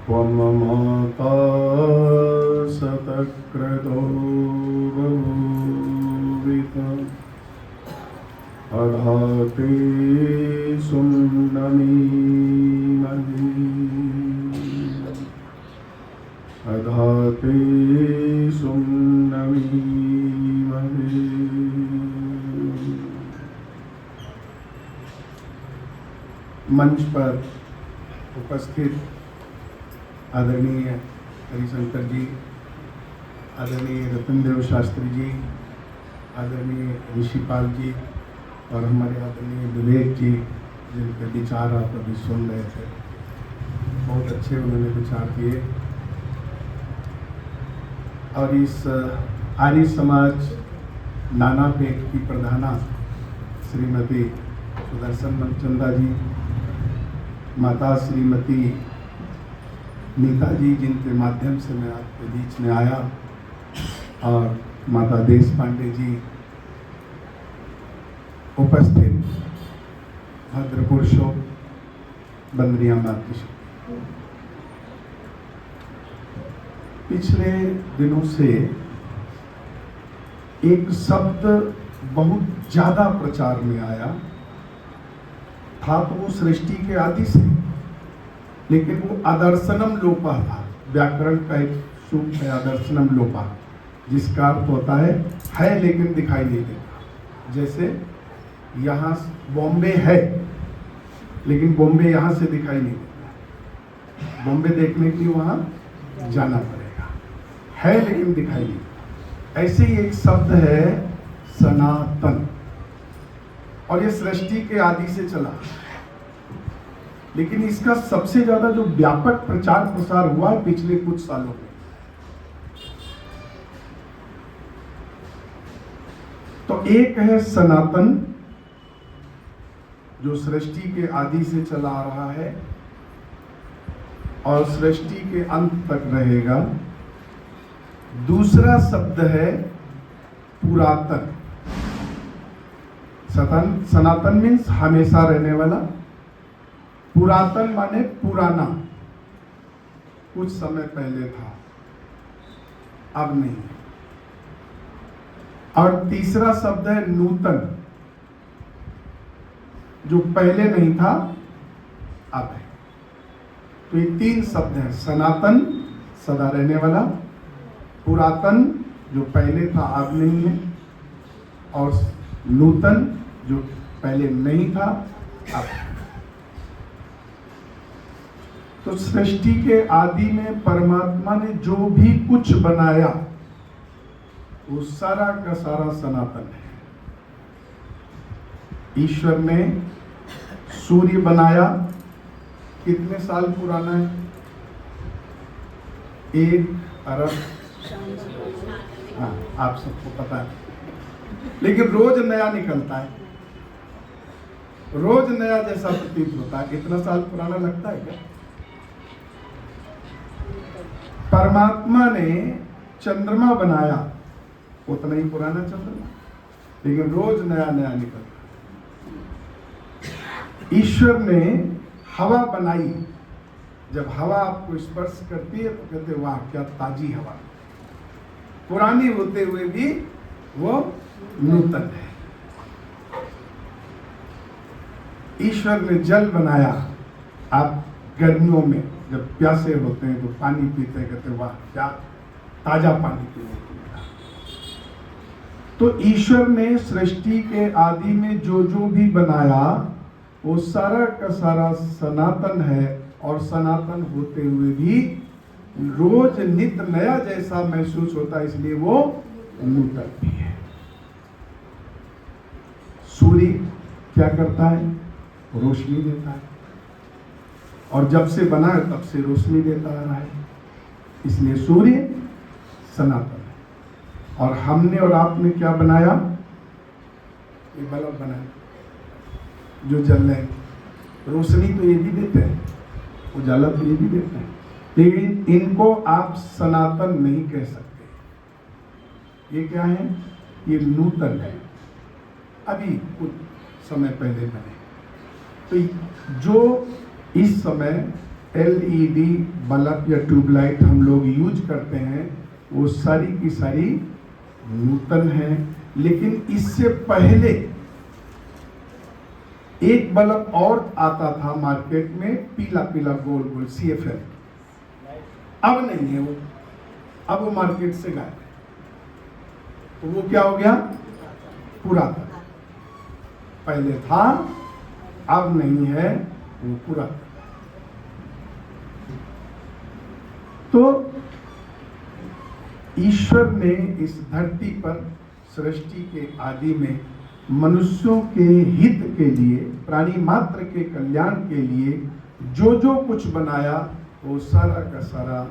त्वममाता शतक्रतो बभूवित अधाते सुम्नमीमहि अधाते सुम्नमीमहि। मंच पर उपस्थित आदरणीय हरिशंकर जी, आदरणीय रतनदेव शास्त्री जी, आदरणीय ऋषिपाल जी और हमारे आदरणीय विवेक जी, जिनके विचार आप अभी सुन रहे थे, बहुत अच्छे उन्होंने विचार किए। और इस आर्य समाज नाना पेट की प्रधाना श्रीमती सुदर्शन मनचंदा जी, माता श्रीमती नीता जी, जिनके माध्यम से मैं आपके बीच में आया, और माता देश पांडे जी, उपस्थित भद्र पुरुषों, बंदरिया मातृशक्ति। पिछले दिनों से एक शब्द बहुत ज्यादा प्रचार में आया था, तो वो सृष्टि के आदि से, लेकिन वो आदर्शनम लोपा था। व्याकरण का एक सूत्र है आदर्शनम लोपा, जिसका अर्थ होता है लेकिन दिखाई नहीं देता। जैसे यहाँ बॉम्बे है लेकिन बॉम्बे यहाँ से दिखाई नहीं देता, बॉम्बे देखने के लिए वहाँ जाना पड़ेगा, है लेकिन दिखाई नहीं देता। ऐसे ही एक शब्द है सनातन, और ये सृष्टि के आदि से चला, लेकिन इसका सबसे ज्यादा जो व्यापक प्रचार प्रसार हुआ है पिछले कुछ सालों में। तो एक है सनातन, जो सृष्टि के आदि से चला आ रहा है और सृष्टि के अंत तक रहेगा। दूसरा शब्द है पुरातन। सनातन मीन्स हमेशा रहने वाला, पुरातन माने पुराना, कुछ समय पहले था, अब नहीं। और तीसरा शब्द है नूतन, जो पहले नहीं था अब है। तो ये तीन शब्द हैं, सनातन सदा रहने वाला, पुरातन जो पहले था अब नहीं है, और नूतन जो पहले नहीं था अब है। तो सृष्टि के आदि में परमात्मा ने जो भी कुछ बनाया वो सारा का सारा सनातन है। ईश्वर ने सूर्य बनाया, कितने साल पुराना है? 1 अरब, हाँ आप सबको पता है, लेकिन रोज नया निकलता है, रोज नया जैसा प्रतीत होता है। कितना साल पुराना लगता है क्या? परमात्मा ने चंद्रमा बनाया, उतना ही पुराना चंद्रमा, लेकिन रोज नया नया निकलता। ईश्वर ने हवा बनाई, जब हवा आपको स्पर्श करती है तो कहते वाह क्या ताजी हवा, पुरानी होते हुए भी वो नूतन है। ईश्वर ने जल बनाया, आप गर्मियों में जब प्यासे होते हैं तो पानी पीते हैं, कहते वाह क्या ताजा पानी पीने को मिला। तो ईश्वर ने सृष्टि के आदि में जो जो भी बनाया वो सारा का सारा सनातन है, और सनातन होते हुए भी रोज नित्य नया जैसा महसूस होता है, इसलिए वो नूतन भी है। सूर्य क्या करता है? रोशनी देता है, और जब से बना है तब से रोशनी देता रहा है, इसलिए सूर्य सनातन है। और हमने और आपने क्या बनाया? ये बल्ब बनाया जो जल रहे हैं, रोशनी तो ये भी देते हैं, उजाला तो ये भी देते हैं, लेकिन इनको आप सनातन नहीं कह सकते। ये क्या है? ये नूतन है, अभी कुछ समय पहले बने। तो जो इस समय एलईडी बल्ब या ट्यूबलाइट हम लोग यूज करते हैं वो सारी की सारी नूतन है। लेकिन इससे पहले एक बल्ब और आता था मार्केट में, पीला पीला गोल गोल CFL, अब नहीं है वो, अब वो मार्केट से गायब है। तो वो क्या हो गया? पुरातन। पहले था, अब नहीं है, वो पुरातन। तो ईश्वर ने इस धरती पर सृष्टि के आदि में मनुष्यों के हित के लिए, प्राणी मात्र के कल्याण के लिए जो जो कुछ बनाया वो सारा का सारा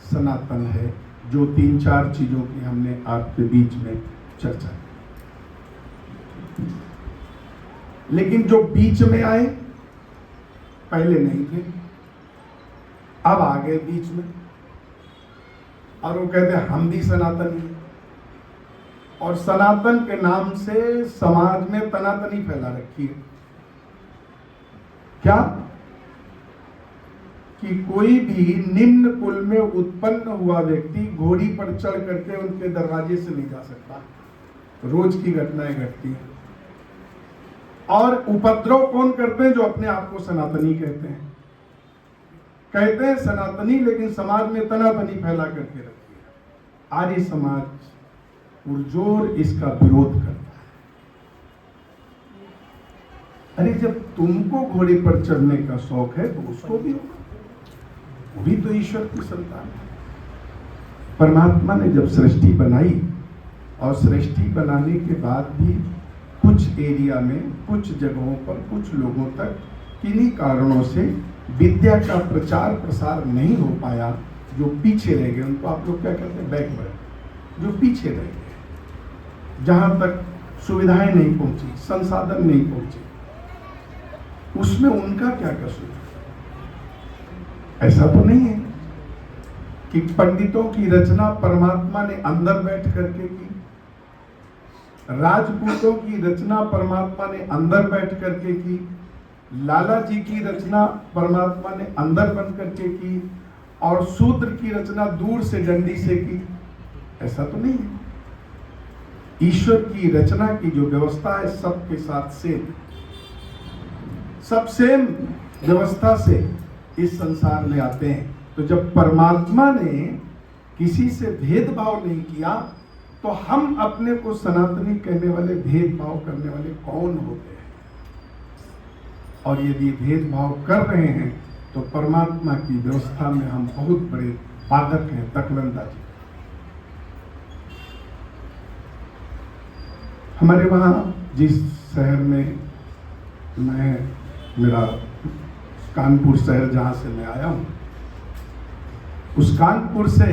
सनातन है। जो 3-4 चीजों की हमने आपके बीच में चर्चा की। लेकिन जो बीच में आए पहले नहीं थे, अब आ गए बीच में, और वो कहते हैं हम भी सनातनी हैं। और सनातन के नाम से समाज में तनातनी फैला रखी है। क्या? कि कोई भी निम्न कुल में उत्पन्न हुआ व्यक्ति घोड़ी पर चढ़ करके उनके दरवाजे से नहीं जा सकता। रोज की घटनाएं घटती हैं। और उपद्रव कौन करते हैं? जो अपने आप को सनातनी कहते हैं। कहते हैं सनातनी, लेकिन समाज में तनातनी फैला करके रखी है। आर्य समाज पुरजोर इसका विरोध करता है। अरे जब तुमको घोड़े पर चढ़ने का शौक है तो उसको भी होगा, वो भी तो ईश्वर की संतान है। परमात्मा ने जब सृष्टि बनाई, और सृष्टि बनाने के बाद भी कुछ एरिया में, कुछ जगहों पर, कुछ लोगों तक किन्हीं कारणों से विद्या का प्रचार प्रसार नहीं हो पाया। जो पीछे रह गए उनको आप लोग क्या कहते हैं? बैकवर्ड। जो पीछे रह गए, जहां तक सुविधाएं नहीं पहुंची, संसाधन नहीं पहुंचे, उसमें उनका क्या कसूर? ऐसा तो नहीं है कि पंडितों की रचना परमात्मा ने अंदर बैठ करके की, राजपूतों की रचना परमात्मा ने अंदर बैठ करके की, लाला जी की रचना परमात्मा ने अंदर बन करके की, और शूद्र की रचना दूर से डंडी से की। ऐसा तो नहीं है। ईश्वर की रचना की जो व्यवस्था है सबके साथ सेम, सब सेम व्यवस्था से इस संसार में आते हैं। तो जब परमात्मा ने किसी से भेदभाव नहीं किया, तो हम अपने को सनातनी कहने वाले, भेदभाव करने वाले कौन होते हैं? और यदि भेदभाव कर रहे हैं तो परमात्मा की व्यवस्था में हम बहुत बड़े बाधक हैं, दखलंदाजी। हमारे वहाँ जिस शहर में मेरा कानपुर शहर जहाँ से मैं आया हूँ, उस कानपुर से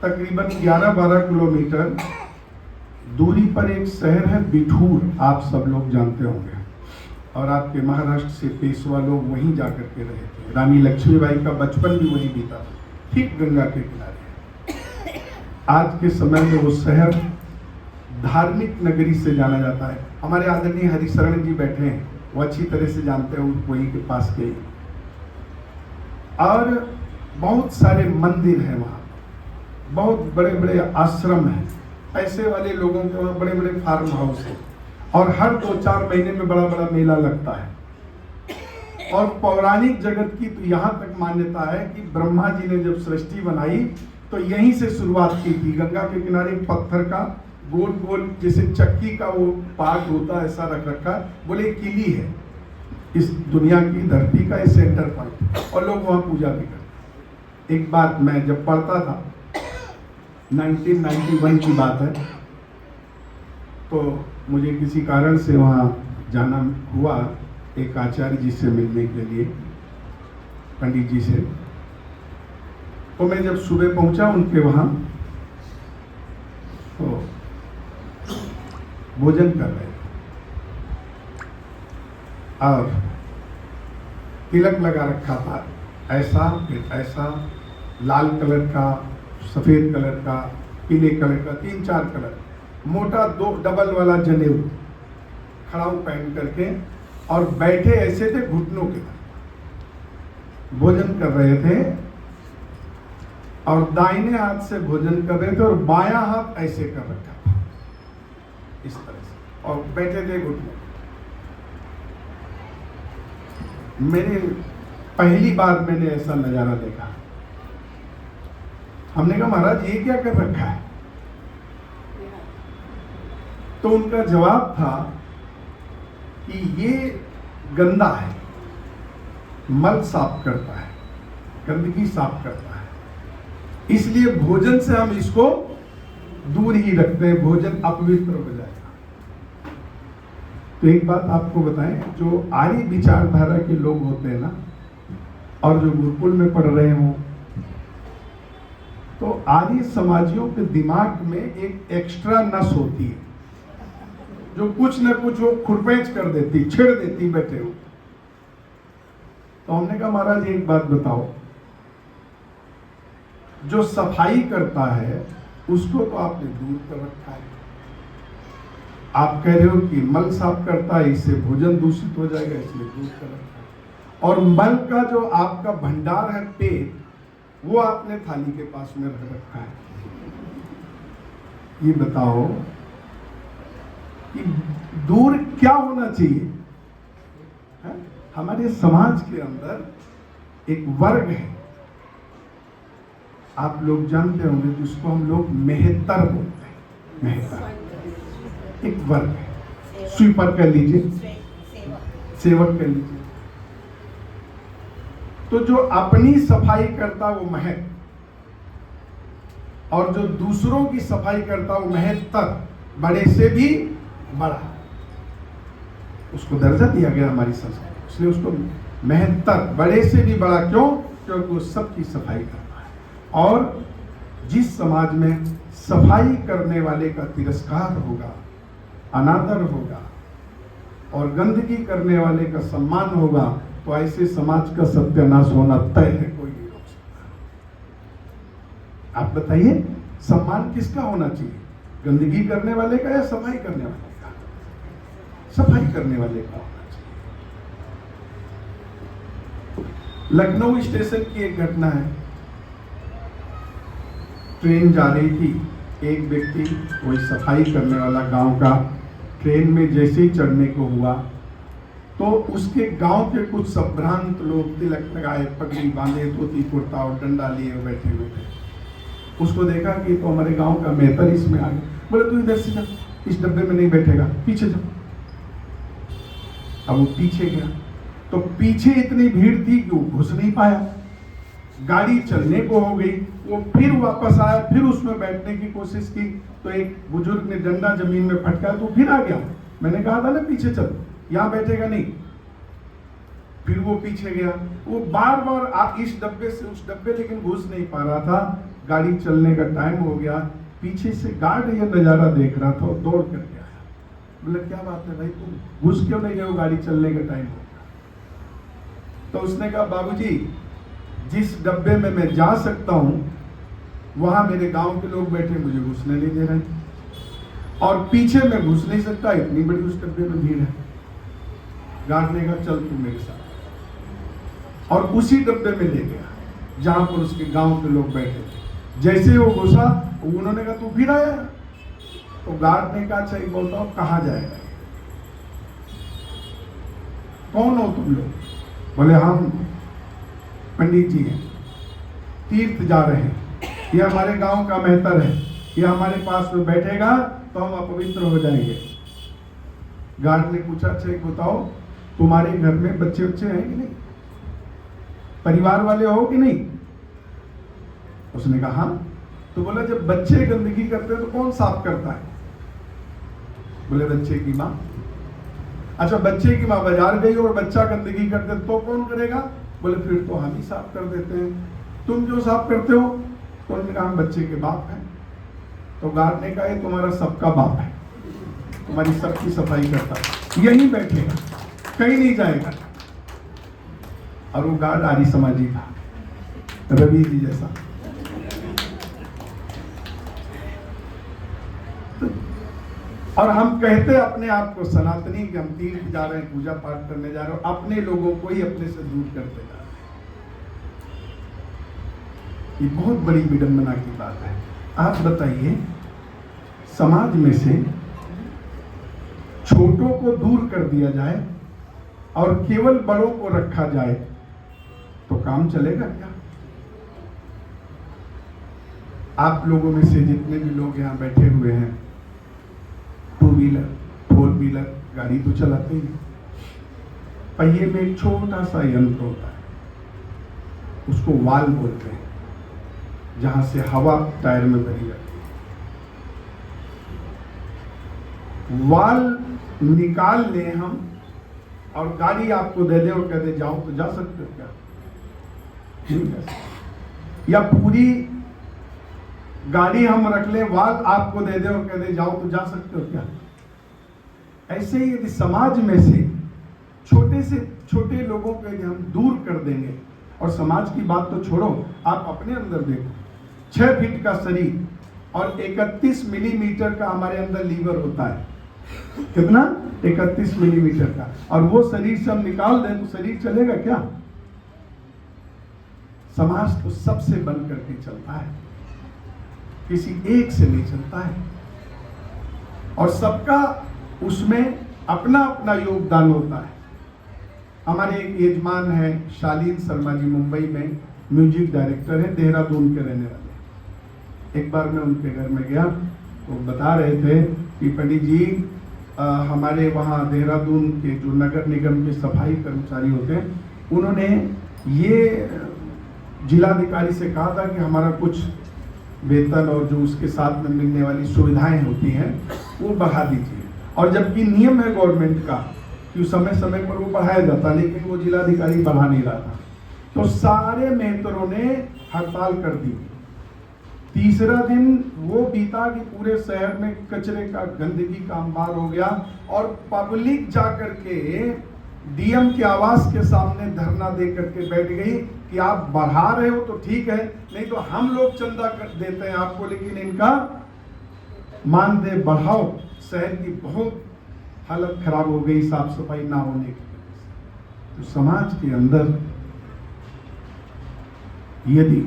तकरीबन 11-12 किलोमीटर दूरी पर एक शहर है बिठूर, आप सब लोग जानते होंगे। और आपके महाराष्ट्र से पेशवा लोग वहीं जाकर के रहे थे। रानी लक्ष्मीबाई का बचपन भी वहीं बीता, ठीक गंगा के किनारे। आज के समय में वो शहर धार्मिक नगरी से जाना जाता है। हमारे आदरणीय हरिशरण जी बैठे हैं, वो अच्छी तरह से जानते हैं, वहीं के पास के। और बहुत सारे मंदिर हैं वहाँ, बहुत बड़े बड़े आश्रम हैं, पैसे वाले लोगों के वहाँ बड़े बड़े फार्म हाउस हैं, और हर 2-4 महीने में बड़ा बड़ा मेला लगता है। और पौराणिक जगत की तो यहाँ तक मान्यता है कि ब्रह्मा जी ने जब सृष्टि बनाई तो यहीं से शुरुआत की थी। गंगा के किनारे पत्थर का गोल गोल जैसे चक्की का वो पार्ट होता है, ऐसा रख रखा, बोले किली है इस दुनिया की धरती का, इस सेंटर पॉइंट, और लोग वहाँ पूजा भी करते। एक बात मैं जब पढ़ता था, 1991 की बात है, तो मुझे किसी कारण से वहाँ जाना हुआ एक आचार्य जी से मिलने के लिए, पंडित जी से। तो मैं जब सुबह पहुंचा उनके वहाँ, तो भोजन कर रहे थे और तिलक लगा रखा था, ऐसा फिर ऐसा, लाल कलर का, सफेद कलर का, पीले कलर का, 3-4 कलर, मोटा 2 डबल वाला जनेऊ खड़ाऊ पहन करके, और बैठे ऐसे थे घुटनों के तरफ। भोजन कर रहे थे और दाहिने हाथ से भोजन कर रहे थे और बायां हाथ ऐसे कर रखा था इस तरह से और बैठे थे घुटने। मैंने पहली बार मैंने ऐसा नजारा देखा। हमने कहा महाराज ये क्या कर रखा है? तो उनका जवाब था कि ये गंदा है, मल साफ करता है, गंदगी साफ करता है, इसलिए भोजन से हम इसको दूर ही रखते हैं, भोजन अपवित्र हो जाएगा। तो एक बात आपको बताएं, जो आर्य विचारधारा के लोग होते हैं ना, और जो गुरुकुल में पढ़ रहे हो, तो आर्य समाजियों के दिमाग में एक एक्स्ट्रा नस होती है जो कुछ न कुछ वो खुरपेच कर देती, छेड़ देती बैठे हो। तो हमने कहा महाराज एक बात बताओ, जो सफाई करता है उसको तो आपने दूर कर रखा है। आप कह रहे हो कि मल साफ करता है, इससे भोजन दूषित हो जाएगा, इसलिए दूर कर रखा है। और मल का जो आपका भंडार है पेट, वो आपने थाली के पास में रख रखा है। ये बताओ कि दूर क्या होना चाहिए? है? हमारे समाज के अंदर एक वर्ग है, आप लोग जानते होंगे, जिसको हम लोग मेहतर बोलते हैं। मेहतर एक वर्ग है, स्वीपर कह लीजिए, सेवक कह लीजिए। तो जो अपनी सफाई करता वो महत, और जो दूसरों की सफाई करता वो महत्तर, बड़े से भी बड़ा, उसको दर्जा दिया गया हमारी संस्कृति, इसलिए उसको महत्तर, बड़े से भी बड़ा। क्यों? क्योंकि वो सबकी सफाई करता है। और जिस समाज में सफाई करने वाले का तिरस्कार होगा, अनादर होगा, और गंदगी करने वाले का सम्मान होगा, तो ऐसे समाज का सत्यानाश होना तय है, कोई नहीं रोक सकता। आप बताइए, सम्मान किसका होना चाहिए? गंदगी करने वाले का या सफाई करने वाले का? सफाई करने वाले का होना चाहिए। लखनऊ स्टेशन की एक घटना है। ट्रेन जा रही थी, एक व्यक्ति, कोई सफाई करने वाला गांव का, ट्रेन में जैसे ही चढ़ने को हुआ तो उसके गांव के कुछ संभ्रांत लोग तिलक लगाए, पगड़ी बांधे, धोती कुर्ता और डंडा लिए बैठे हुए थे। उसको देखा कि तो हमारे गांव का मेहतर इसमें आ गया। बोले तू इधर से जा, इस डब्बे में नहीं बैठेगा, पीछे जा। अब वो पीछे गया, तो पीछे इतनी भीड़ थी कि वो घुस नहीं पाया। गाड़ी चलने को हो गई, वो फिर वापस आया, फिर उसमें बैठने की कोशिश की, तो एक बुजुर्ग ने डंडा जमीन में फटका, तो फिर आ गया। मैंने कहा था ना पीछे चल, यहां बैठेगा नहीं। फिर वो पीछे गया, वो बार बार इस डब्बे से उस डब्बे, लेकिन घुस नहीं पा रहा था। गाड़ी चलने का टाइम हो गया, पीछे से गार्ड ये नजारा देख रहा था, दौड़ कर गया। बोले क्या बात है भाई, तुम घुस क्यों नहीं गए? गाड़ी चलने का टाइम हो गया। तो उसने कहा बाबूजी, जिस डब्बे में मैं जा सकता हूं वहां मेरे गांव के लोग बैठे, मुझे घुसने नहीं दे रहे, और पीछे मैं घुस नहीं सकता, इतनी बड़ी उस डब्बे में भीड़ है। गार्ड ने कहा चल तू मेरे साथ, और उसी डब्बे में ले गया जहां पर उसके गांव के लोग बैठे थे। जैसे वो घुसा, उन्होंने कहा तू फिर आया? तो गार्ड ने कहा अच्छा एक बोलता हूं, कहां जाएगा? कौन हो तुम लोग? बोले हम पंडित जी हैं, तीर्थ जा रहे हैं, ये हमारे गांव का मेहतर है, ये हमारे पास में बैठेगा तो हम अपवित्र हो जाएंगे। गार्ड ने पूछा अच्छा एक बताओ, तुम्हारे घर में बच्चे बच्चे हैं कि नहीं, परिवार वाले हो कि नहीं? उसने कहा हाँ। तो बोला जब बच्चे गंदगी करते हैं तो कौन साफ करता है? बोले बच्चे की माँ। अच्छा बच्चे की माँ बाजार गई और बच्चा गंदगी करते तो कौन करेगा? बोले फिर तो हम ही साफ कर देते हैं। तुम क्यों साफ करते हो? तो उन्होंने कहा हम बच्चे के बाप हैं। तो गार्ड ने कहा ये तुम्हारा सबका बाप है, तुम्हारी सबकी सफाई करता है, यहीं बैठेगा, कहीं नहीं जाएगा। और वो गार्ड आर्य समाजी था, रवि जी जैसा। और हम कहते अपने आप को सनातनी कि हम तीर्थ जा रहे हैं, पूजा पाठ करने जा रहे हैं, अपने लोगों को ही अपने से दूर करते जा रहे हैं। ये बहुत बड़ी विडंबना की बात है। आप बताइए, समाज में से छोटों को दूर कर दिया जाए और केवल बड़ों को रखा जाए तो काम चलेगा क्या? आप लोगों में से जितने भी लोग यहाँ बैठे हुए हैं, टू व्हीलर, फोर व्हीलर गाड़ी तो चलाते ही। पहिए में एक छोटा सा यंत्र होता है, उसको वाल बोलते हैं, जहां से हवा टायर में भरी जाती है। वाल निकाल लें हम और गाड़ी आपको दे दे और कह दे जाओ, तो जा सकते हो क्या? नहीं जा सकते। या पूरी गाड़ी हम रख ले, वाल आपको दे दे और कह दे जाओ, तो जा सकते हो क्या? ऐसे ही यदि समाज में से छोटे लोगों को यदि हम दूर कर देंगे, और समाज की बात तो छोड़ो, आप अपने अंदर देखो, 6 फीट का शरीर और 31 मिलीमीटर का हमारे अंदर लीवर होता है। कितना? 31 मिलीमीटर का। और वो शरीर से हम निकाल दें तो शरीर चलेगा क्या? समाज तो सबसे बन करके चलता है, किसी एक से नहीं चलता है, और सबका उसमें अपना अपना योगदान होता है। हमारे एक यजमान है शालीन शर्मा जी, मुंबई में म्यूजिक डायरेक्टर है, देहरादून के रहने वाले। एक बार मैं उनके घर में गया तो बता रहे थे कि पंडित जी, हमारे वहाँ देहरादून के जो नगर निगम के सफाई कर्मचारी होते हैं, उन्होंने ये जिलाधिकारी से कहा था कि हमारा कुछ वेतन और जो उसके साथ में मिलने वाली सुविधाएं होती हैं वो बढ़ा दीजिए। और जबकि नियम है गवर्नमेंट का कि समय समय पर वो बढ़ाया जाता, लेकिन वो जिलाधिकारी बढ़ा नहीं रहा था, तो सारे मेहतरों ने हड़ताल कर दी। तीसरा दिन वो बीता कि पूरे शहर में कचरे का, गंदगी का अंबार हो गया, और पब्लिक जाकर के डीएम के आवास के सामने धरना दे करके बैठ गई कि आप बढ़ा रहे हो तो ठीक है, नहीं तो हम लोग चंदा कर देते हैं आपको, लेकिन इनका मानदेय बढ़ाओ। शहर की बहुत हालत खराब हो गई साफ सफाई ना होने की वजह से। तो समाज के अंदर यदि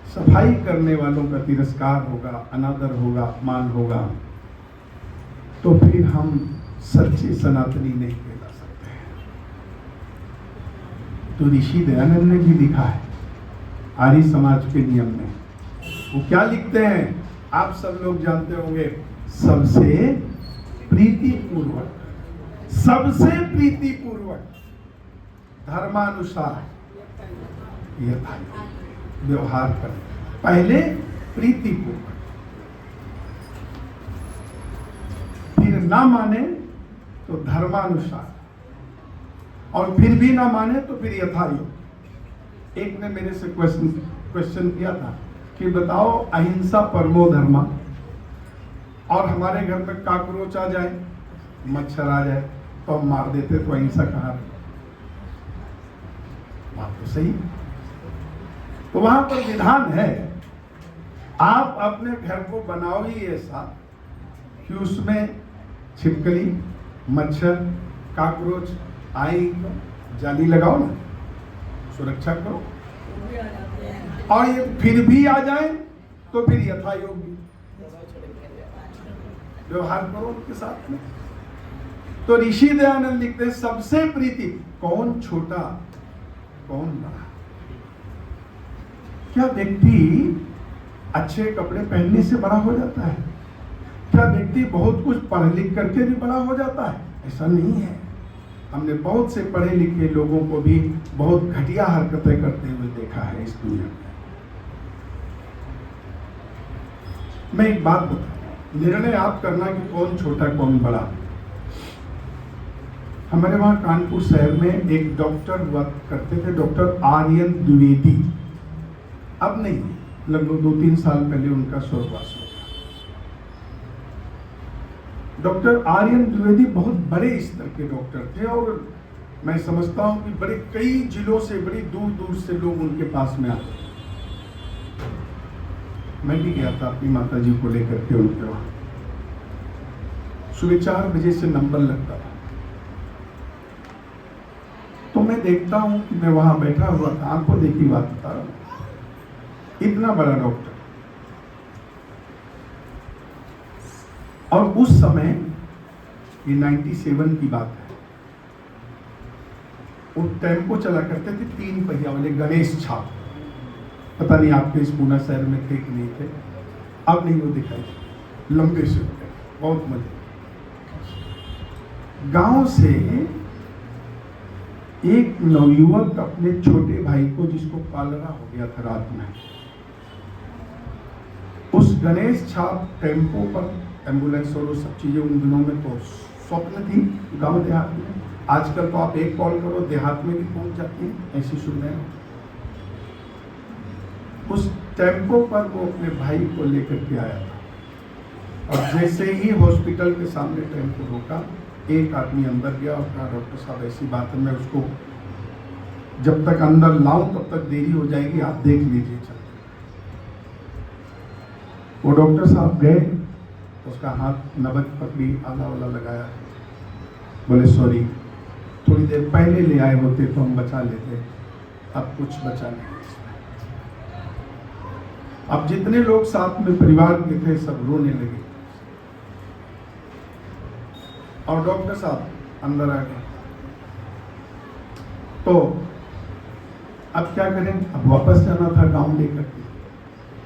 सफाई करने वालों का तिरस्कार होगा, अनादर होगा, अपमान होगा, तो फिर हम सच्चे सनातनी नहीं कहला सकते हैं। तो ऋषि दयानंद ने भी लिखा है आर्य समाज के नियम में। वो क्या लिखते हैं आप सब लोग जानते होंगे, सबसे प्रीतिपूर्वक, सबसे प्रीतिपूर्वक, धर्मानुसार व्यवहार करें। पहले प्रीतिपूर्वक, फिर ना माने तो धर्मानुसार, और फिर भी ना माने तो फिर यथायोग। एक ने मेरे से क्वेश्चन किया था कि बताओ, अहिंसा परमो धर्मा, और हमारे घर में काकरोच आ जाए, मच्छर आ जाए तो हम मार देते, तो अहिंसा कहाँ? बात तो सही। तो वहां पर विधान है, आप अपने घर को बनाओ ही ऐसा कि उसमें छिपकली, मच्छर, काकरोच आई तो जाली लगाओ ना, सुरक्षा करो। और ये फिर भी आ जाए तो फिर यथायोग्य व्यवहार करो उनके साथ में। तो ऋषि दयानंद लिखते हैं सबसे प्रीति, कौन छोटा कौन बड़ा। क्या व्यक्ति अच्छे कपड़े पहनने से बड़ा हो जाता है? क्या व्यक्ति बहुत कुछ पढ़ लिख करके भी बड़ा हो जाता है? ऐसा नहीं है। हमने बहुत से पढ़े लिखे लोगों को भी बहुत घटिया हरकतें करते हुए देखा है इस दुनिया में। मैं एक बात बताऊं, निर्णय आप करना कि कौन छोटा कौन बड़ा। हमारे वहां कानपुर शहर में एक डॉक्टर हुआ करते थे, डॉक्टर आर्यन द्विवेदी। अब नहीं, लगभग 2-3 साल पहले उनका स्वर्गवास हो गया। डॉक्टर आर्यन द्विवेदी बहुत बड़े स्तर के डॉक्टर थे, और मैं समझता हूं कि बड़े कई जिलों से, बड़ी दूर दूर से लोग उनके पास में आते थे। मैं भी गया था अपनी माता जी को लेकर के उनके वहां। सुबह 4 बजे से नंबर लगता था। तो मैं देखता हूं कि मैं वहां बैठा हुआ था, आंखों देखी बात बता रहा हूं। इतना बड़ा डॉक्टर। और उस समय ये 97 की बात है, वो टेम्पो चला करते थे 3 पहिया वाले गणेश छाप। पता नहीं आपके इस पूना शहर में थे कि नहीं थे, अब नहीं वो दिखाई, लंबे से होते, बहुत मजे। गांव से एक नवयुवक अपने छोटे भाई को, जिसको कॉलरा हो गया था रात में, उस गणेश छाप टेम्पो पर, एम्बुलेंस और वो सब चीजें उन दिनों में तो स्वप्न थी गांव देहात में। आजकल तो आप एक कॉल करो देहात में भी पहुंच जाती है, ऐसी सुविधाएं। उस टेम्पो पर वो अपने भाई को लेकर के आया था, और जैसे ही हॉस्पिटल के सामने टेम्पो रोका, एक आदमी अंदर गया और कहा, डॉक्टर साहब ऐसी बात है, मैं उसको जब तक अंदर लाऊं तब तक देरी हो जाएगी, आप देख लीजिए चल। वो डॉक्टर साहब गए, उसका हाथ नबज पकड़ी, आला वाला लगाया, बोले सॉरी, थोड़ी देर पहले ले आए होते तो हम बचा लेते, अब कुछ बचा नहीं इसमें। अब जितने लोग साथ में परिवार के थे सब रोने लगे, और डॉक्टर साहब अंदर आ गए। तो अब क्या करें, अब वापस जाना था गांव लेकर के।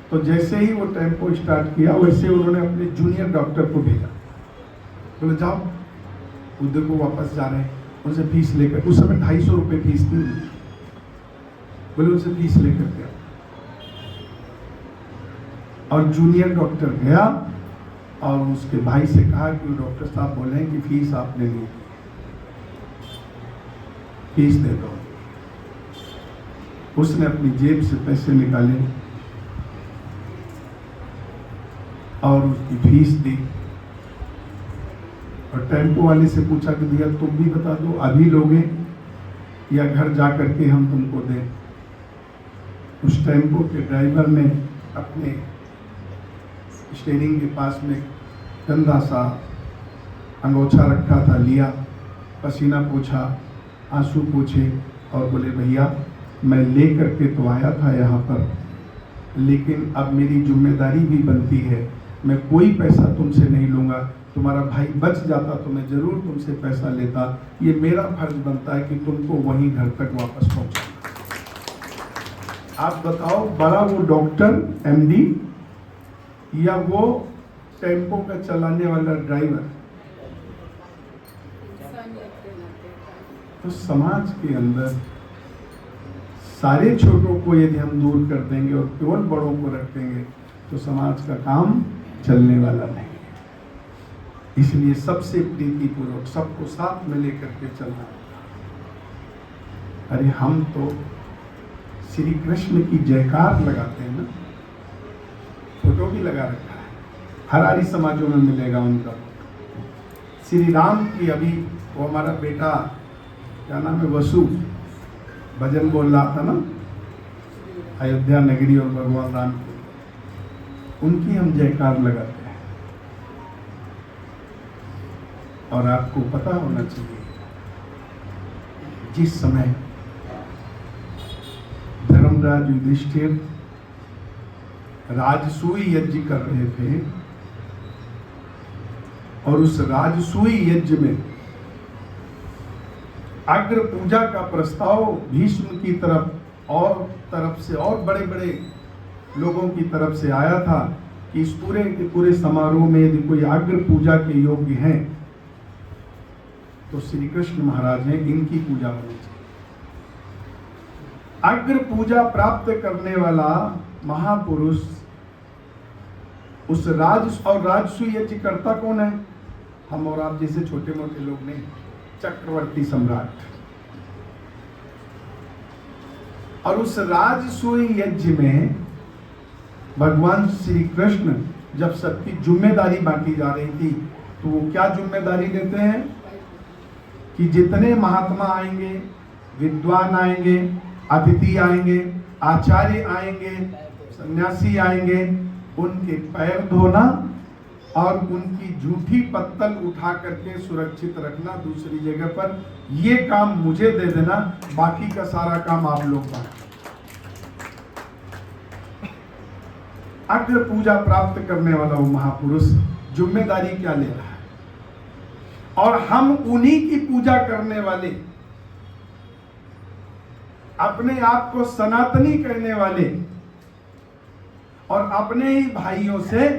तो जैसे ही वो टेम्पो स्टार्ट किया, वैसे उन्होंने अपने जूनियर डॉक्टर को भेजा, बोले जाओ उधर को वापस जा रहे हैं, उनसे फीस लेकर, उस समय 250 रुपये फीस थी, बोले उनसे फीस लेकर गया। और जूनियर डॉक्टर गया और उसके भाई से कहा कि वो डॉक्टर साहब बोले हैं कि फीस आपने ली, फीस दे दो। उसने अपनी जेब से पैसे निकाले और उसकी फीस दी, और टेम्पो वाले से पूछा कि भैया तुम भी बता दो, अभी लोगे या घर जा करके हम तुमको दें। उस टेम्पो के ड्राइवर ने अपने स्टीयरिंग के पास में गंदा सा अंगोछा रखा था, लिया, पसीना पोछा, आंसू पोछे और बोले भैया मैं ले करके तो आया था यहाँ पर, लेकिन अब मेरी जिम्मेदारी भी बनती है, मैं कोई पैसा तुमसे नहीं लूँगा, तुम्हारा भाई बच जाता तो मैं ज़रूर तुमसे पैसा लेता, ये मेरा फर्ज बनता है कि तुमको वहीं घर तक वापस पहुँचाऊँ। आप बताओ, बड़ा वो डॉक्टर एमडी या वो टेम्पो का चलाने वाला ड्राइवर? तो समाज के अंदर सारे छोटों को यदि हम दूर कर देंगे और केवल बड़ों को रख देंगे तो समाज का काम चलने वाला नहीं है। इसलिए सबसे प्रीतिपूर्वक सबको साथ में लेकर के चलना। अरे हम तो श्री कृष्ण की जयकार लगाते हैं ना, फोटो भी लगा रखा है, हर आर्य समाजों में मिलेगा उनका। श्री राम की, अभी वो हमारा बेटा क्या नाम है, वसु, भजन बोल रहा था ना, अयोध्या नगरी और भगवान राम की, उनकी हम जयकार लगाते हैं। और आपको पता होना चाहिए, जिस समय धर्मराज युधिष्ठिर राजसूय यज्ञ कर रहे थे और उस राजसूय यज्ञ में अग्र पूजा का प्रस्ताव भीष्म की तरफ से और बड़े बड़े लोगों की तरफ से आया था कि इस पूरे के पूरे समारोह में यदि कोई अग्र पूजा के योग्य हैं तो श्री कृष्ण महाराज हैं, इनकी पूजा होनी चाहिए। अग्र पूजा प्राप्त करने वाला महापुरुष उस राजसूय यज्ञ करता कौन है? हम और आप जैसे छोटे मोटे लोग नहीं, चक्रवर्ती सम्राट। और उस राजसूय यज्ञ में भगवान श्री कृष्ण जब सबकी जिम्मेदारी बांटी जा रही थी तो वो क्या जिम्मेदारी लेते हैं कि जितने महात्मा आएंगे, विद्वान आएंगे, अतिथि आएंगे, आचार्य आएंगे, सन्यासी आएंगे, उनके पैर धोना और उनकी जूठी पत्तल उठा करके सुरक्षित रखना दूसरी जगह पर, ये काम मुझे दे देना, बाकी का सारा काम आप लोग का। अग्र पूजा प्राप्त करने वाला वो महापुरुष जिम्मेदारी क्या ले रहा है, और हम उन्हीं की पूजा करने वाले, अपने आप को सनातनी कहने वाले, और अपने ही भाइयों से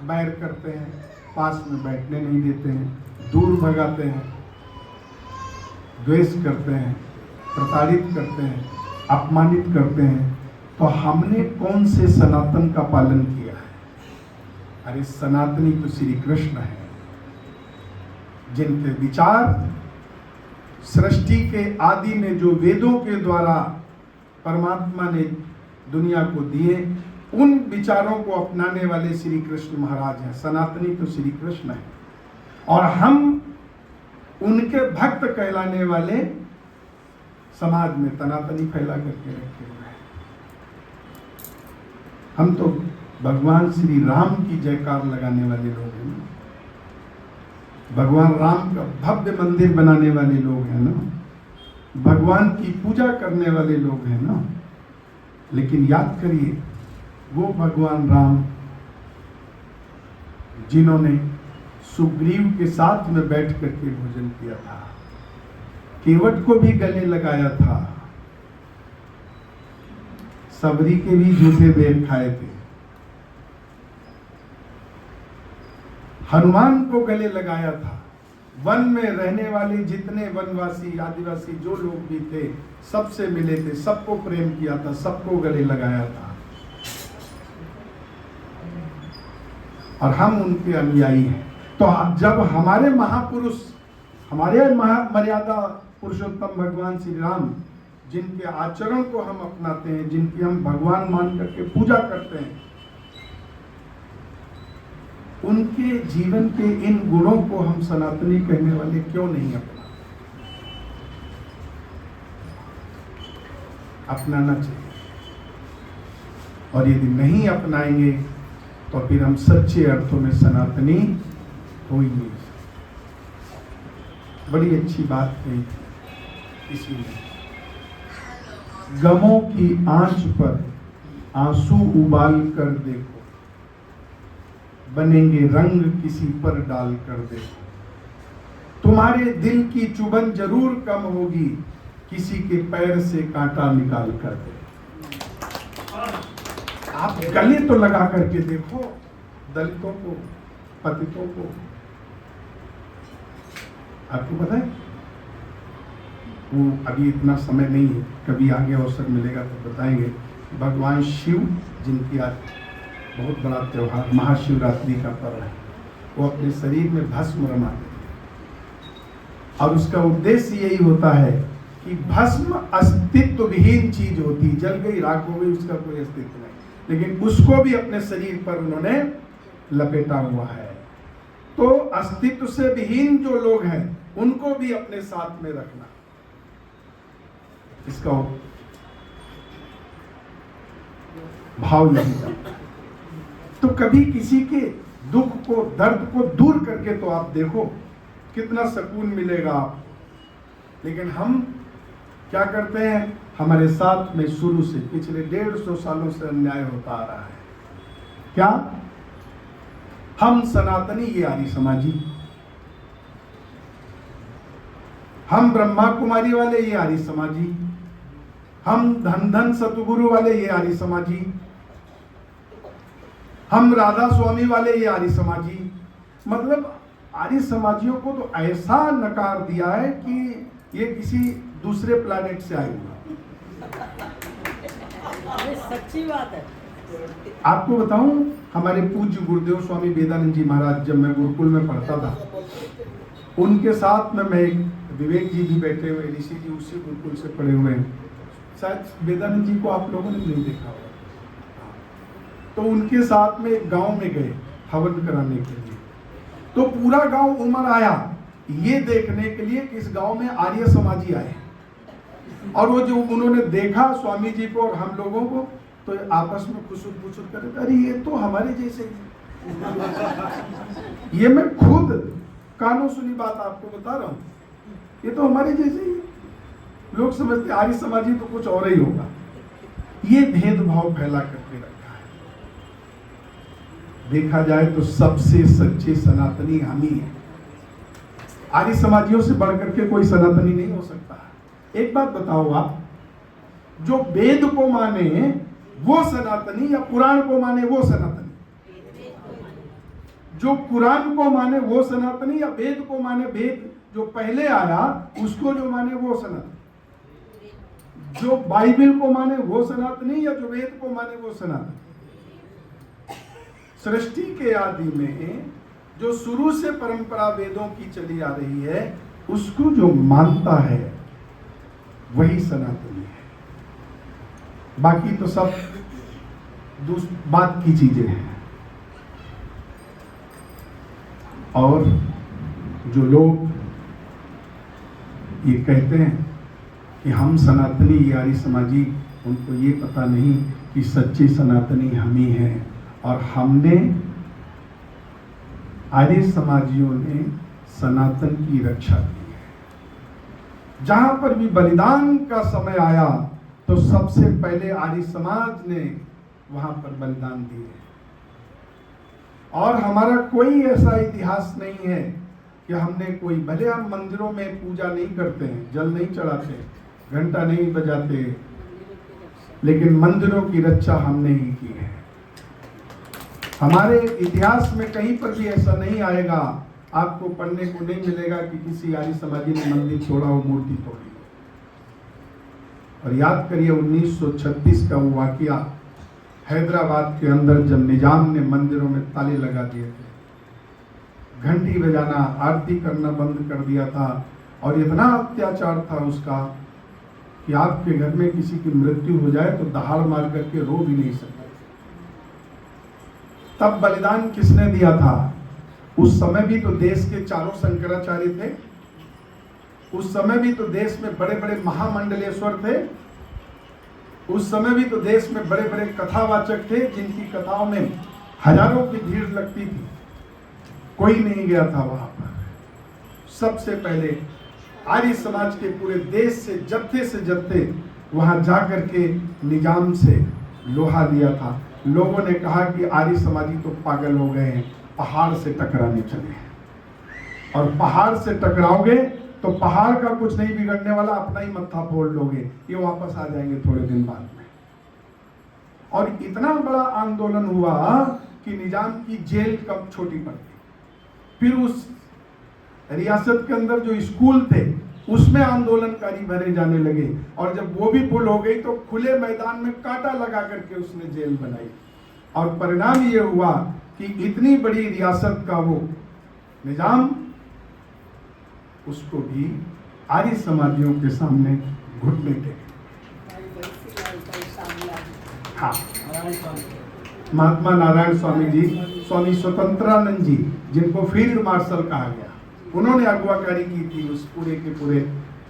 बैर करते हैं, पास में बैठने नहीं देते हैं, दूर भगाते हैं, द्वेष करते हैं, प्रताड़ित करते हैं, अपमानित करते हैं। तो हमने कौन से सनातन का पालन किया है? अरे सनातनी तो श्री कृष्ण है, जिनके विचार सृष्टि के आदि में जो वेदों के द्वारा परमात्मा ने दुनिया को दिए, उन विचारों को अपनाने वाले श्री कृष्ण महाराज हैं। सनातनी तो श्री कृष्ण है, और हम उनके भक्त कहलाने वाले समाज में तनातनी फैला करके रखे हुए हैं। हम तो भगवान श्री राम की जयकार लगाने वाले लोग हैं ना, भगवान राम का भव्य मंदिर बनाने वाले लोग हैं ना, भगवान की पूजा करने वाले लोग हैं ना। लेकिन याद करिए, वो भगवान राम जिन्होंने सुग्रीव के साथ में बैठ करके भोजन किया था, केवट को भी गले लगाया था, सबरी के भी जूठे बेर खाए थे, हनुमान को गले लगाया था, वन में रहने वाले जितने वनवासी आदिवासी जो लोग भी थे सबसे मिले थे, सबको प्रेम किया था, सबको गले लगाया था। और हम उनके अनुयायी हैं। तो जब हमारे महापुरुष, हमारे मर्यादा पुरुषोत्तम भगवान श्री राम, जिनके आचरण को हम अपनाते हैं, जिनकी हम भगवान मान करके पूजा करते हैं, उनके जीवन के इन गुणों को हम सनातनी कहने वाले क्यों नहीं अपनाना चाहिए। और यदि नहीं अपनाएंगे तो फिर हम सच्चे अर्थों में सनातनी हो ही नहीं। बड़ी अच्छी बात कही इसी में, गमों की आंच पर आंसू उबाल कर देखो, बनेंगे रंग किसी पर डाल कर देखो, तुम्हारे दिल की चुभन जरूर कम होगी, किसी के पैर से कांटा निकाल कर देखो। आप गले तो लगा करके देखो दलितों को, पतितों को। आपको पता है, वो अभी इतना समय नहीं है, कभी आगे अवसर मिलेगा तो बताएंगे। भगवान शिव, जिनकी आज बहुत बड़ा त्योहार महाशिवरात्रि का पर्व है, वो अपने शरीर में भस्म रमाते हैं, और उसका उद्देश्य यही होता है कि भस्म अस्तित्व विहीन चीज होती, जल गई राख हो गई, उसका कोई अस्तित्व नहीं, लेकिन उसको भी अपने शरीर पर उन्होंने लपेटा हुआ है। तो अस्तित्व से विहीन जो लोग हैं उनको भी अपने साथ में रखना, इसका भाव यही था। तो कभी किसी के दुख को, दर्द को दूर करके तो आप देखो कितना सुकून मिलेगा आपको। लेकिन हम क्या करते हैं, हमारे साथ में शुरू से पिछले 150 सालों से अन्याय होता आ रहा है। क्या हम सनातनी, ये आर्य समाजी, हम ब्रह्मा कुमारी वाले, ये आर्य समाजी, हम धन धन सतगुरु वाले, ये आर्य समाजी, हम राधा स्वामी वाले, ये आर्य समाजी। मतलब आर्य समाजियों को तो ऐसा नकार दिया है कि ये किसी दूसरे प्लैनेट से आए हुए। सच्ची बात है। आपको बताऊं, हमारे पूज्य गुरुदेव स्वामी वेदानंद जी महाराज, जब मैं गुरुकुल में पढ़ता था, उनके साथ में मैं, विवेक जी भी बैठे हुए, ऋषि जी उसी गुरुकुल से पढ़े हुए हैं। शायद वेदानंद जी को आप लोगों ने नहीं देखा होगा। तो उनके साथ में एक गांव में गए हवन कराने के लिए। तो पूरा गांव उमड़ आया ये देखने के लिए कि इस गांव में आर्य समाजी आए। और वो जो उन्होंने देखा स्वामी जी को और हम लोगों को, तो आपस में खुशुर पुछुर करे, अरे ये तो हमारे जैसे ही। ये मैं खुद कानों सुनी बात आपको बता रहा हूँ, ये तो हमारे जैसे ही। लोग समझते आर्य समाजी तो कुछ और ही होगा। ये भेदभाव फैला करके रखा है। देखा जाए तो सबसे सच्चे सनातनी हम ही हैं। आर्य समाजियों से बढ़कर के कोई सनातनी नहीं हो सकता। एक बात बताओ आप, जो वेद को माने वो सनातनी या पुराण को माने वो सनातनी? जो कुरान को माने वो सनातनी या वेद को माने, वेद जो पहले आया उसको जो माने वो सनातनी? जो बाइबल को माने वो सनातनी या जो वेद को माने वो सनातनी? सृष्टि के आदि में जो शुरू से परंपरा वेदों की चली आ रही है उसको जो मानता है वही सनातनी है। बाकी तो सब बात की चीजें हैं। और जो लोग ये कहते हैं कि हम सनातनी आर्य समाजी, उनको ये पता नहीं कि सच्चे सनातनी हम ही हैं। और हमने, आर्य समाजियों ने सनातन की रक्षा की है। जहां पर भी बलिदान का समय आया तो सबसे पहले आर्य समाज ने वहां पर बलिदान दिए। और हमारा कोई ऐसा इतिहास नहीं है कि हमने कोई, भले हम मंदिरों में पूजा नहीं करते हैं, जल नहीं चढ़ाते, घंटा नहीं बजाते, लेकिन मंदिरों की रक्षा हमने ही की है। हमारे इतिहास में कहीं पर भी ऐसा नहीं आएगा, आपको पढ़ने को नहीं मिलेगा कि किसी आर्य समाजी ने मंदिर तोड़ा हो, मूर्ति तोड़ी। और याद करिए 1936 का वो वाकया हैदराबाद के अंदर, जब निजाम ने मंदिरों में ताले लगा दिए थे, घंटी बजाना, आरती करना बंद कर दिया था। और इतना अत्याचार था उसका कि आपके घर में किसी की मृत्यु हो जाए तो दहाड़ मार करके रो भी नहीं सकते। तब बलिदान किसने दिया था? उस समय भी तो देश के चारों शंकराचार्य थे, उस समय भी तो देश में बड़े बड़े महामंडलेश्वर थे, उस समय भी तो देश में बड़े बड़े कथावाचक थे जिनकी कथाओं में हजारों की भीड़ लगती थी। कोई नहीं गया था वहां पर। सबसे पहले आर्य समाज के पूरे देश से जत्थे वहां जाकर के निजाम से लोहा लिया था। लोगों ने कहा कि आर्य समाजी तो पागल हो गए हैं, पहाड़ से टकराने चले हैं। और पहाड़ से टकराओगे तो पहाड़ का कुछ नहीं बिगड़ने वाला, अपना ही मत्था फोड़ लोगे, ये वापस आ जाएंगे थोड़े दिन बाद में। और इतना बड़ा आंदोलन हुआ कि निजाम की जेल कब छोटी पड़ती। फिर उस रियासत के अंदर जो स्कूल थे उसमें आंदोलनकारी भरे जाने लगे। और जब वो भी फुल हो गई तो खुले मैदान में कांटा लगा करके उसने जेल बनाई। और परिणाम ये हुआ कि इतनी बड़ी रियासत का वो निजाम, उसको भी आर्य समाजियों के सामने घुटने टेके। हाँ, महात्मा नारायण स्वामी जी, स्वामी स्वतंत्रानंद जी, जिनको फील्ड मार्शल कहा गया, उन्होंने अगुवाकारी की थी उस पूरे के पूरे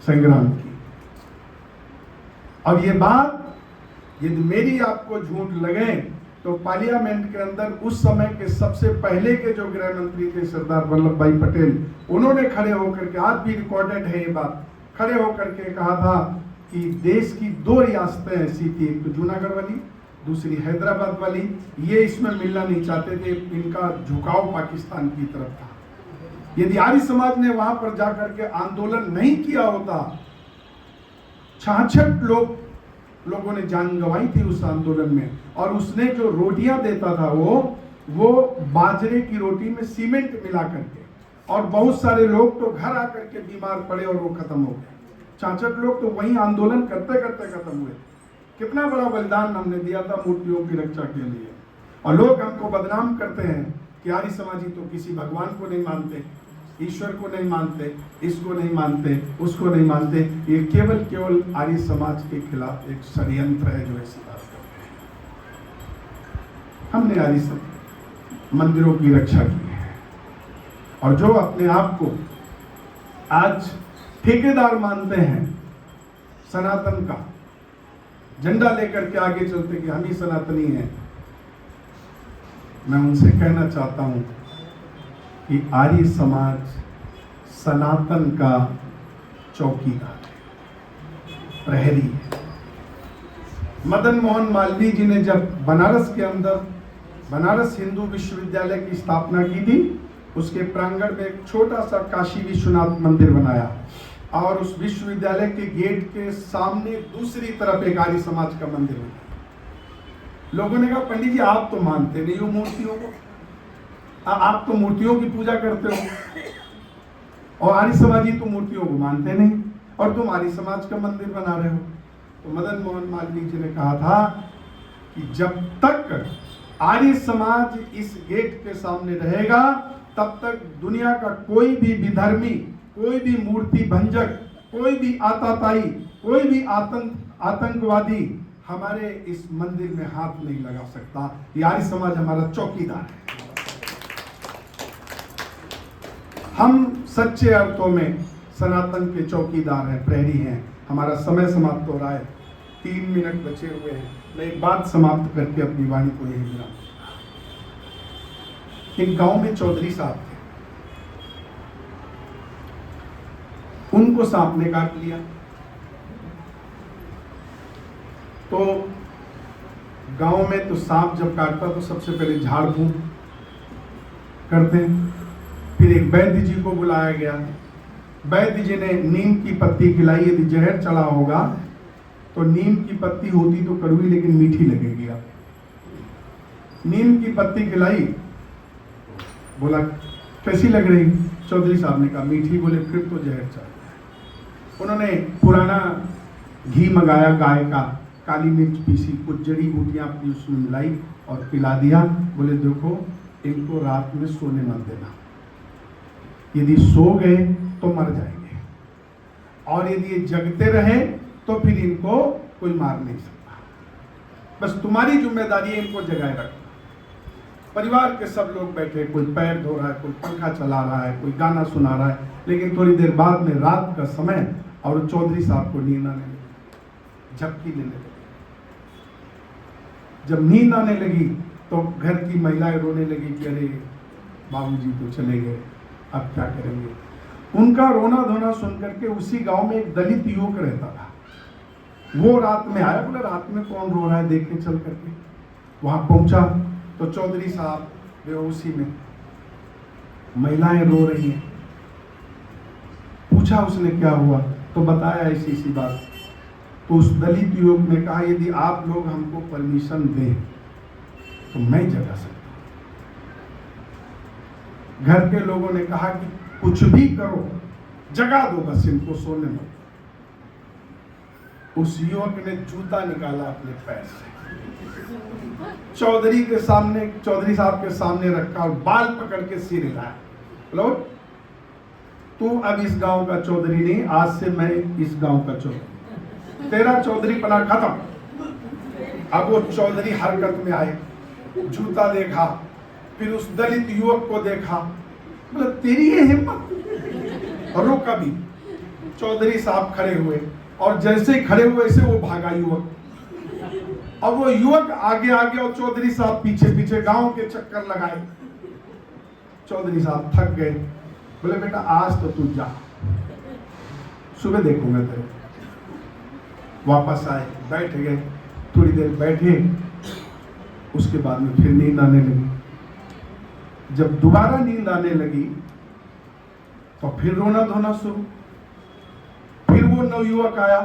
संग्राम की। और ये बात यदि मेरी आपको झूठ लगे तो पार्लियामेंट के अंदर उस समय के सबसे पहले के जो गृह मंत्री थे सरदार वल्लभ भाई पटेल, उन्होंने खड़े होकर के, आज भी रिकॉर्डेड है ये बात, खड़े होकर के कहा था कि देश की 2 रियासतें ऐसी थी, एक तो जूनागढ़ वाली, दूसरी हैदराबाद वाली, ये इसमें मिलना नहीं चाहते थे, इनका झुकाव पाकिस्तान की तरफ था। यदि आर्य समाज ने वहां पर जाकर के आंदोलन नहीं किया होता, 66 लोगों ने जान गंवाई थी उस आंदोलन में। और उसने जो रोटियां देता था वो बाजरे की रोटी में सीमेंट मिला करके, और बहुत सारे लोग तो घर आकर के बीमार पड़े और वो खत्म हो गए। 66 लोग तो वहीं आंदोलन करते करते खत्म हुए। कितना बड़ा बलिदान हमने दिया था मूर्तियों की रक्षा के लिए। और लोग हमको बदनाम करते हैं कि आर्य समाजी तो किसी भगवान को नहीं मानते, ईश्वर को नहीं मानते, इसको नहीं मानते, उसको नहीं मानते। ये केवल आर्य समाज के खिलाफ एक षड्यंत्र है जो ऐसी बात करते हैं। हमने आर्य मंदिरों की रक्षा की है। और जो अपने आप को आज ठेकेदार मानते हैं सनातन का, झंडा लेकर के आगे चलते कि हम ही सनातनी हैं, मैं उनसे कहना चाहता हूं कि आर्य समाज सनातन का चौकीदार है, प्रहरी है। मदन मोहन मालवीय जी ने जब बनारस के अंदर बनारस हिंदू विश्वविद्यालय की स्थापना की थी। उसके प्रांगण में एक छोटा सा काशी विश्वनाथ मंदिर बनाया और उस विश्वविद्यालय के गेट के सामने दूसरी तरफ एक आर्य समाज का मंदिर बनाया। लोगों ने कहा पंडित जी आप तो मानते नहीं हो मूर्तियों को, आप तो मूर्तियों की पूजा करते हो और आर्य समाजी तो मूर्तियों को मानते नहीं और तुम आर्य समाज का मंदिर बना रहे हो। तो मदन मोहन मालवीय जी ने कहा था कि जब तक आर्य समाज इस गेट के सामने रहेगा तब तक दुनिया का कोई भी विधर्मी, कोई भी मूर्ति भंजक, कोई भी आताताई, कोई भी आतंकवादी हमारे इस मंदिर में हाथ नहीं लगा सकता। ये आर्य समाज हमारा चौकीदार है। हम सच्चे अर्थों में सनातन के चौकीदार हैं, प्रहरी हैं। हमारा समय समाप्त हो रहा है, 3 मिनट बचे हुए हैं। मैं एक बात समाप्त करके अपनी वाणी को यही विराम। एक गांव में चौधरी साहब थे, उनको सांप ने काट लिया। तो गांव में तो सांप जब काटता तो सबसे पहले झाड़ फूंक करते, फिर एक वैद्य जी को बुलाया गया। वैद्य जी ने नीम की पत्ती खिलाई। यदि जहर चढ़ा होगा तो नीम की पत्ती होती तो कड़वी लेकिन मीठी लगेगी। आप नीम की पत्ती खिलाई, बोला कैसी लग रही? चौधरी साहब ने कहा मीठी। बोले फिर तो जहर चढ़। उन्होंने पुराना घी मंगाया गाय का, काली मिर्च पीसी, कुछ जड़ी बूटियां अपनी उसमें मिलाई और पिला दिया। बोले देखो इनको रात में सोने मत देना, यदि सो गए तो मर जाएंगे और यदि ये जगते रहे तो फिर इनको कोई मार नहीं सकता। बस तुम्हारी जिम्मेदारी है इनको जगाए रखना। परिवार के सब लोग बैठे, कोई पैर धो रहा है, कोई पंखा चला रहा है, कोई गाना सुना रहा है। लेकिन थोड़ी देर बाद में रात का समय और चौधरी साहब को नींद आने लगी, झपकी लेने लगी। जब नींद आने लगी तो घर की महिलाएं रोने लगी कि अरे बाबूजी तो चले गए, अब क्या करेंगे। उनका रोना धोना सुन करके उसी गांव में एक दलित युवक रहता था। वो रात में आया, बोला रात में कौन रो रहा है देखने चल करके। वहां पहुंचा तो चौधरी साहब बेहोशी में, महिलाएं रो रही हैं। पूछा उसने क्या हुआ तो बताया ऐसी सी बात। तो उस दलित युवक ने कहा यदि आप लोग हमको परमिशन दें तो मैं जगा सकता हूं। घर के लोगों ने कहा कि कुछ भी करो, जगा दो, बस इनको सोने दो। उस युवक ने जूता निकाला अपने पैर से, चौधरी के सामने, चौधरी साहब के सामने रखा और बाल पकड़ के सिर हिलाया। बोलो तू अब इस गांव का चौधरी नहीं, आज से मैं इस गांव का चौधरी, तेरा चौधरी पना खत्म। अब वो चौधरी हरकत में आए, जूता देखा, फिर उस दलित युवक को देखा, बोला तेरी ये हिम्मत। और रुक अभी। चौधरी साहब खड़े हुए और जैसे ही खड़े हुए वैसे वो भागा युवक। अब वो युवक आगे आगे और चौधरी साहब पीछे पीछे गांव के चक्कर लगाए। चौधरी साहब थक गए, बोले बेटा आज तो तू जा, सुबह देखूंगा तेरे। वापस आए, बैठ गए, थोड़ी देर बैठे, उसके बाद में फिर नींद आने लगी। जब दोबारा नींद आने लगी तो फिर रोना धोना शुरू। फिर वो नवयुवक आया,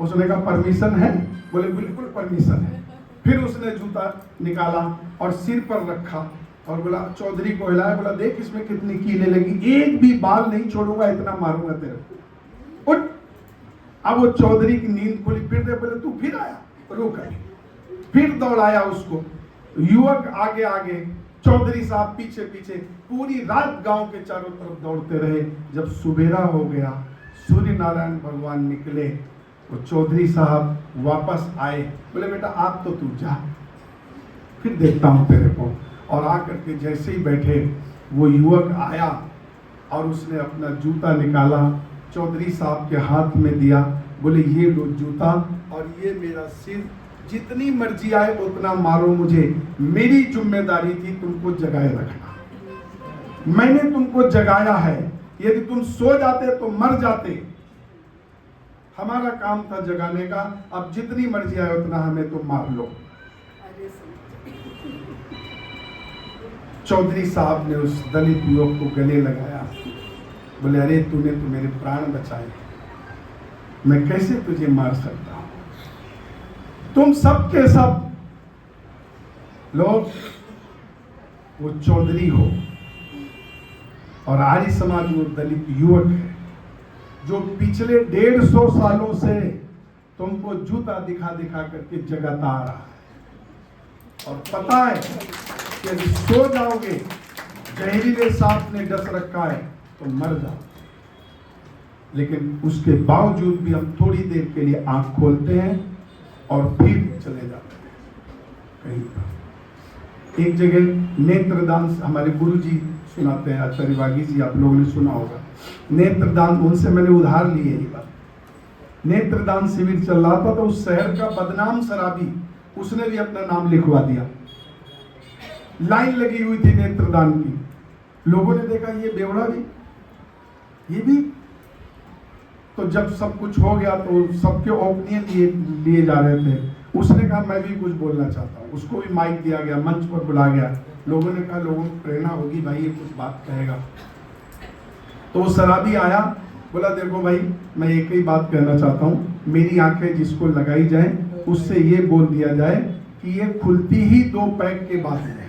उसने कहा परमिशन है? बोले बिल्कुल परमिशन है। फिर उसने जूता निकाला और सिर पर रखा और बोला, चौधरी को हिलाया, बोला देख इसमें कितनी कीलें लगी, एक भी बाल नहीं छोड़ूंगा, इतना मारूंगा तेरे को, उठ। अब वो चौधरी की नींद खुली, फिर दे, बोले तू फिर आया, रुक। फिर दौड़ाया उसको, युवक आगे आगे, चौधरी साहब पीछे पीछे, पूरी रात गांव के चारों तरफ दौड़ते रहे। जब सुबेरा हो गया, सूर्य नारायण भगवान निकले, वो चौधरी साहब वापस आए, बोले बेटा आप तो तू जा, फिर देखता हूं तेरे को। और आकर के जैसे ही बैठे, वो युवक आया और उसने अपना जूता निकाला, चौधरी साहब के हाथ में दिया, बोले ये लो जूता और ये मेरा सिर, जितनी मर्जी आए उतना मारो मुझे, मेरी जिम्मेदारी थी तुमको जगाए रखना, मैंने तुमको जगाया है, यदि तुम सो जाते तो मर जाते, हमारा काम था जगाने का, अब जितनी मर्जी आए उतना हमें तो मार लो। चौधरी साहब ने उस दलित युवक को गले लगाया, बोले अरे तूने तो मेरे प्राण बचाए, मैं कैसे तुझे मार सकता हूं। तुम सब के सब लोग वो चौधरी हो और आर्य समाज वो दलित युवक है जो पिछले 150 सालों से तुमको जूता दिखा दिखा करके जगाता आ रहा है। और पता है कि यदि सो जाओगे, जहरीले सांप ने डस रखा है तो मर जाओ, लेकिन उसके बावजूद भी हम थोड़ी देर के लिए आंख खोलते हैं और फिर चले जाते हैं कहीं पर। एक जगह नेत्रदान हमारे गुरुजी सुनाते हैं, आचार्य वागी जी, आप लोगों ने सुना होगा नेत्रदान, उनसे मैंने उधार ली है ये बात। नेत्रदान शिविर चल रहा था तो उस शहर का बदनाम शराबी, उसने भी अपना नाम लिखवा दिया। लाइन लगी हुई थी नेत्रदान की, लोगों ने देखा ये बेवड़ा भी, ये भी। तो जब सब कुछ हो गया तो सबके ओपिनियन लिए जा रहे थे। उसने कहा मैं भी कुछ बोलना चाहता हूँ, उसको भी माइक दिया गया, मंच पर बुला गया। लोगों ने कहा लोगों को प्रेरणा होगी, भाई ये कुछ बात कहेगा। तो वो शराबी आया, बोला देखो भाई मैं एक ही बात कहना चाहता हूँ, मेरी आंखें जिसको लगाई जाए उससे ये बोल दिया जाए कि ये खुलती ही 2 पैक के बाद है।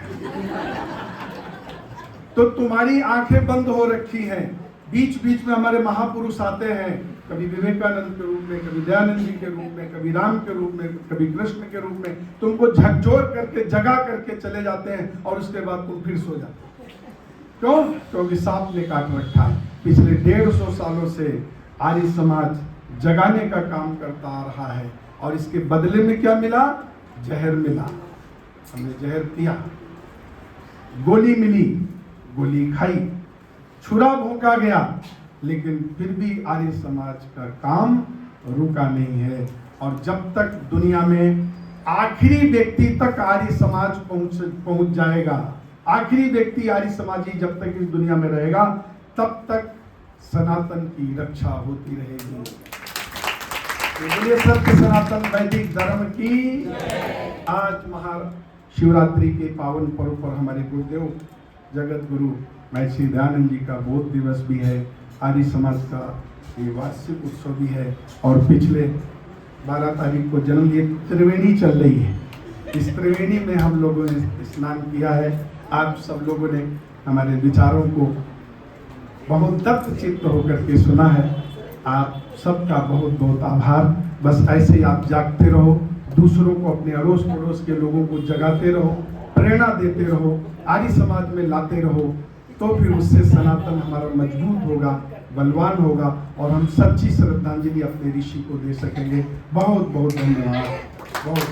तो तुम्हारी आंखें बंद हो रखी हैं। बीच बीच में हमारे महापुरुष आते हैं, कभी विवेकानंद के रूप में, कभी दयानंद जी के रूप में, कभी राम के रूप में, कभी कृष्ण के रूप में, तुमको झकझोर करके जगा करके चले जाते हैं और उसके बाद तुम फिर सो जाते हो। क्यों? क्योंकि सांप ने काट रखा है। पिछले 150 सालों से आर्य समाज जगाने का काम करता आ रहा है और इसके बदले में क्या मिला? जहर मिला। हमने जहर पिया, गोली मिली, गोली खाई, छुरा भोंका गया, लेकिन फिर भी आर्य समाज का काम रुका नहीं है। और जब तक दुनिया में आखिरी व्यक्ति तक आर्य समाज पहुंच जाएगा, आखिरी व्यक्ति आर्य समाजी जब तक इस दुनिया में रहेगा, तब तक सनातन की रक्षा होती रहेगी। बोलिए सत्य सनातन वैदिक धर्म की। आज महाशिवरात्रि के पावन पर्व पर हमारे गुरुदेव जगत गुरु महर्षि दयानंद जी का बोध दिवस भी है, आर्य समाज का ये वार्षिक उत्सव भी है। और पिछले 12 तारीख को जन्म लिए त्रिवेणी चल रही है, इस त्रिवेणी में हम लोगों ने स्नान किया है। आप सब लोगों ने हमारे विचारों को बहुत दत्त चित्त होकर के सुना है। आप सबका बहुत बहुत आभार। बस ऐसे ही आप जागते रहो, दूसरों को, अपने अड़ोस पड़ोस के लोगों को जगाते रहो, प्रेरणा देते रहो, आर्य समाज में लाते रहो, तो फिर उससे सनातन हमारा मजबूत होगा, बलवान होगा और हम सच्ची श्रद्धांजलि अपने ऋषि को दे सकेंगे। बहुत बहुत धन्यवाद। बहुत